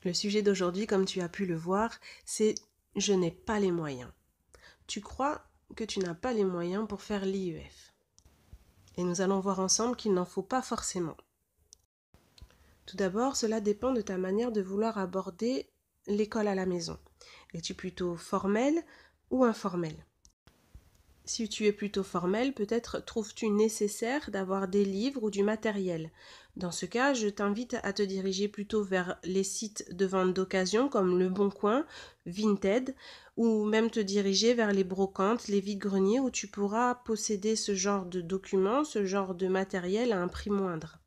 Le sujet d'aujourd'hui, comme tu as pu le voir, c'est « Je n'ai pas les moyens ». Tu crois que tu n'as pas les moyens pour faire l'IEF. Et nous allons voir ensemble qu'il n'en faut pas forcément. Tout d'abord, cela dépend de ta manière de vouloir aborder l'école à la maison. Es-tu plutôt formel ou informel? Si tu es plutôt formel, peut-être trouves-tu nécessaire d'avoir des livres ou du matériel. Dans ce cas, je t'invite à te diriger plutôt vers les sites de vente d'occasion comme Le Bon Coin, Vinted, ou même te diriger vers les brocantes, les vides-greniers où tu pourras posséder ce genre de documents, ce genre de matériel à un prix moindre.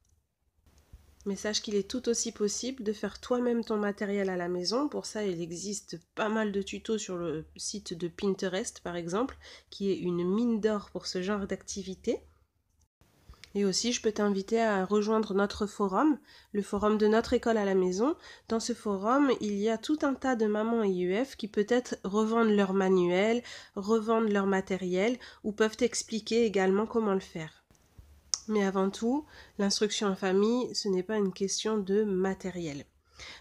Mais sache qu'il est tout aussi possible de faire toi-même ton matériel à la maison. Pour ça, il existe pas mal de tutos sur le site de Pinterest, par exemple, qui est une mine d'or pour ce genre d'activité. Et aussi, je peux t'inviter à rejoindre notre forum, le forum de notre école à la maison. Dans ce forum, il y a tout un tas de mamans IEF qui peut-être revendent leur manuel, revendent leur matériel ou peuvent t'expliquer également comment le faire. Mais avant tout, l'instruction en famille, ce n'est pas une question de matériel.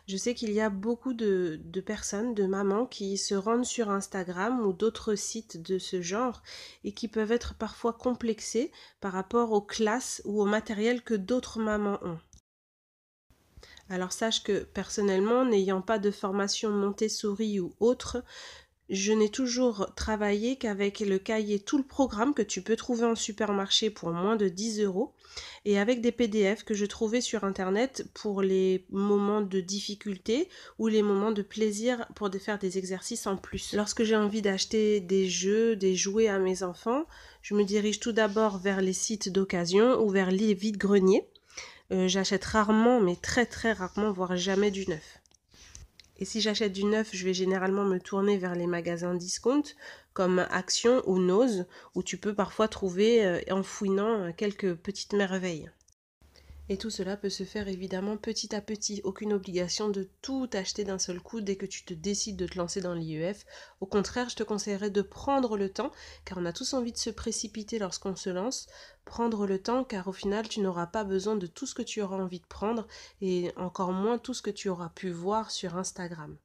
Je sais qu'il y a beaucoup de personnes, de mamans qui se rendent sur Instagram ou d'autres sites de ce genre et qui peuvent être parfois complexées par rapport aux classes ou au matériel que d'autres mamans ont. Alors sache que personnellement, n'ayant pas de formation Montessori ou autre, je n'ai toujours travaillé qu'avec le cahier Tout le programme que tu peux trouver en supermarché pour moins de 10 € et avec des PDF que je trouvais sur internet pour les moments de difficulté ou les moments de plaisir pour faire des exercices en plus. Lorsque j'ai envie d'acheter des jeux, des jouets à mes enfants, je me dirige tout d'abord vers les sites d'occasion ou vers les vides-greniers. J'achète rarement, mais très très rarement, voire jamais du neuf. Et si j'achète du neuf, je vais généralement me tourner vers les magasins discount comme Action ou Nose, où tu peux parfois trouver en fouinant quelques petites merveilles. Et tout cela peut se faire évidemment petit à petit. Aucune obligation de tout acheter d'un seul coup dès que tu te décides de te lancer dans l'IEF. Au contraire, je te conseillerais de prendre le temps, car on a tous envie de se précipiter lorsqu'on se lance. Prendre le temps, car au final, tu n'auras pas besoin de tout ce que tu auras envie de prendre, et encore moins tout ce que tu auras pu voir sur Instagram.